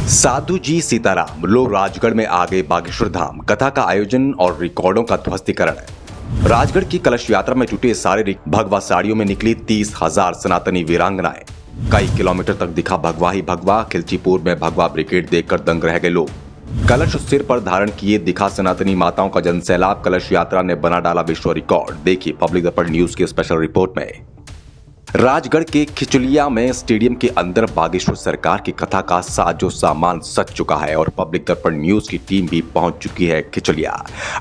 साधु जी सीताराम लो राजगढ़ में आ गए बागेश्वर धाम। कथा का आयोजन और रिकॉर्डों का ध्वस्तीकरण। राजगढ़ की कलश यात्रा में जुटे सारे भगवा साड़ियों में निकली 30,000 सनातनी वीरांगनाएं। कई किलोमीटर तक दिखा भगवा ही भगवा। खिलचीपुर में भगवा ब्रिगेड देखकर दंग रह गए लोग। कलश सिर पर धारण किए दिखा सनातनी माताओं का जनसैलाब। कलश यात्रा ने बना डाला विश्व रिकॉर्ड। देखिए पब्लिक दर्पण न्यूज की स्पेशल रिपोर्ट में। राजगढ़ के खिचुलिया में स्टेडियम के अंदर बागेश्वर सरकार की कथा का साजो सामान सज चुका है और पब्लिक दर्पण न्यूज की टीम भी पहुंच चुकी है खिचुलिया,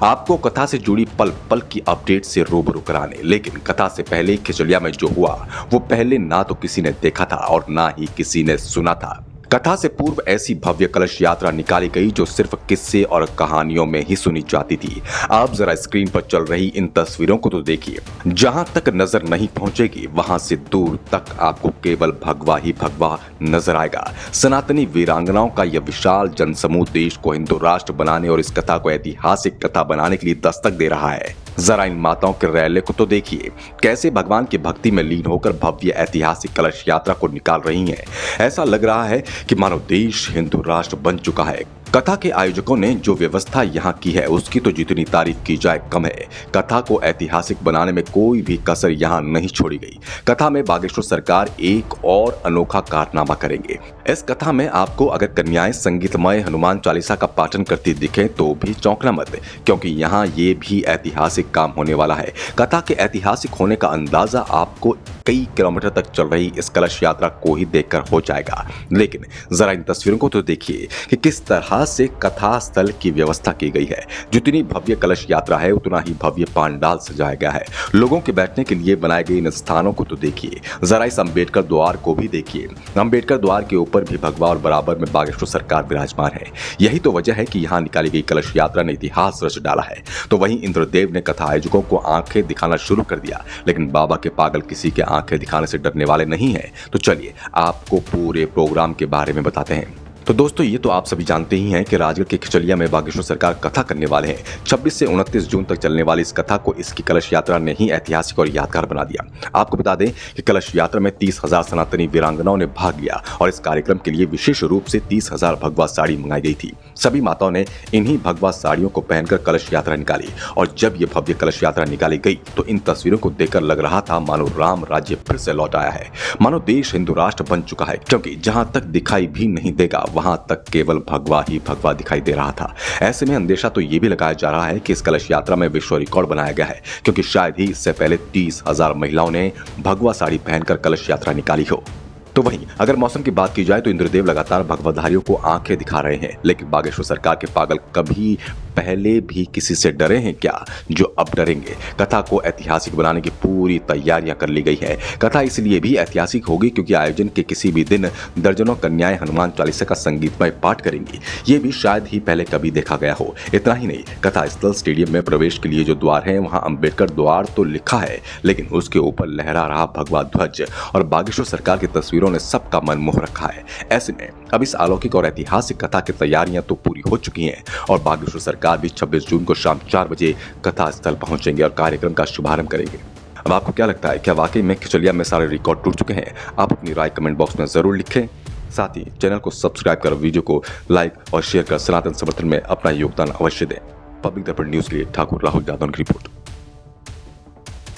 आपको कथा से जुड़ी पल पल की अपडेट से रूबरू कराने। लेकिन कथा से पहले खिचुलिया में जो हुआ वो पहले ना तो किसी ने देखा था और ना ही किसी ने सुना था। कथा से पूर्व ऐसी भव्य कलश यात्रा निकाली गई जो सिर्फ किस्से और कहानियों में ही सुनी जाती थी। आप जरा स्क्रीन पर चल रही इन तस्वीरों को तो देखिए। जहां तक नजर नहीं पहुंचेगी वहां से दूर तक आपको केवल भगवा ही भगवा नजर आएगा। सनातनी वीरांगनाओं का यह विशाल जनसमूह देश को हिंदू राष्ट्र बनाने और इस कथा को ऐतिहासिक कथा बनाने के लिए दस्तक दे रहा है। जरा इन माताओं के रैले को तो देखिए, कैसे भगवान की भक्ति में लीन होकर भव्य ऐतिहासिक कलश यात्रा को निकाल रही हैं। ऐसा लग रहा है कि मानो देश हिंदू राष्ट्र बन चुका है। कथा के आयोजकों ने जो व्यवस्था यहाँ की है उसकी तो जितनी तारीफ की जाए कम है। कथा को ऐतिहासिक बनाने में कोई भी कसर यहाँ नहीं छोड़ी गई। कथा में बागेश्वर सरकार एक और अनोखा कारनामा करेंगे। इस कथा में आपको अगर कन्याएं संगीतमय हनुमान चालीसा का पाठन करती दिखे तो भी चौंकना मत, क्योंकि यहाँ ये भी ऐतिहासिक काम होने वाला है। कथा के ऐतिहासिक होने का अंदाजा आपको कई किलोमीटर तक चल रही इस कलश यात्रा को ही देखकर हो जाएगा। लेकिन जरा इन तस्वीरों को तो देखिए कि किस तरह से कथा स्थल की व्यवस्था की गई है। जितनी भव्य कलश यात्रा है उतना ही भव्य पांडाल सजाया गया है। लोगों के बैठने के लिए बनाए गए इन स्थानों को तो देखिए। जरा इस अंबेडकर द्वार को भी देखिए। अंबेडकर द्वार के ऊपर भी भगवा और बराबर में बागेश्वर सरकार विराजमान है। यही तो वजह है कि यहाँ निकाली गई कलश यात्रा ने इतिहास रच डाला है। तो वहीं इंद्रदेव ने कथा आयोजकों को आंखें दिखाना शुरू कर दिया। लेकिन बाबा के पागल किसी के आंखें दिखाने से डरने वाले नहीं है। तो चलिए आपको पूरे प्रोग्राम के बारे में बताते हैं। तो दोस्तों ये तो आप सभी जानते ही हैं कि राजगढ़ के खिचलिया में बागेश्वर सरकार कथा करने वाले हैं। 26 से 29 जून तक चलने वाली इस कथा को इसकी कलश यात्रा ने ही ऐतिहासिक और यादगार बना दिया। आपको बता दें कि कलश यात्रा में 30,000 सनातनी वीरांगनाओं ने भाग लिया और इस कार्यक्रम के लिए विशेष रूप से 30,000 भगवा साड़ी मंगाई गई थी। सभी माताओं ने इन्हीं भगवा साड़ियों को पहनकर कलश यात्रा निकाली और जब ये भव्य कलश यात्रा निकाली गई तो इन तस्वीरों को देखकर लग रहा था मानो राम राज्य फिर से लौट आया है, मानो देश हिंदू राष्ट्र बन चुका है। क्योंकि जहां तक दिखाई भी नहीं देगा वहां तक केवल भगवा ही भगवा दिखाई दे रहा था। ऐसे में अंदेशा तो ये भी लगाया जा रहा है कि इस कलश यात्रा में विश्व रिकॉर्ड बनाया गया है, क्योंकि शायद ही इससे पहले 30,000 महिलाओं ने भगवा साड़ी पहनकर कलश यात्रा निकाली हो। तो वहीं अगर मौसम की बात की जाए तो इंद्रदेव लगातार भगवाधारियों को आंखें दिखा रहे हैं। लेकिन बागेश्वर सरकार के पागल कभी पहले भी किसी से डरे हैं क्या जो अब डरेंगे? कथा को ऐतिहासिक बनाने की पूरी तैयारियां कर ली गई है। कथा इसलिए भी ऐतिहासिक होगी क्योंकि आयोजन के किसी भी दिन दर्जनों कन्याएं हनुमान चालीसा का संगीतमय पाठ करेंगी। ये भी शायद ही पहले कभी देखा गया हो। इतना ही नहीं, कथा स्थल स्टेडियम में प्रवेश के लिए जो द्वार है वहां अंबेडकर द्वार तो लिखा है, लेकिन उसके ऊपर लहरा रहा भगवा ध्वज और बागेश्वर सरकार की तस्वीरों ने सबका मन मोह रखा है। ऐसे में अब इस अलौकिक और ऐतिहासिक कथा की तैयारियां तो पूरी हो चुकी हैं और बागेश्वर सरकार भी 26 जून को शाम 4 बजे कथा स्थल पहुंचेंगे और कार्यक्रम का शुभारंभ करेंगे। अब आपको क्या लगता है, क्या वाकई में खिचलिया में सारे रिकॉर्ड टूट चुके हैं? आप अपनी राय कमेंट बॉक्स में जरूर लिखें। साथ ही चैनल को सब्सक्राइब कर वीडियो को लाइक और शेयर कर सनातन समर्थन में अपना योगदान अवश्य दें। पब्लिक दर्पण न्यूज के लिए ठाकुर राहुल यादव की रिपोर्ट।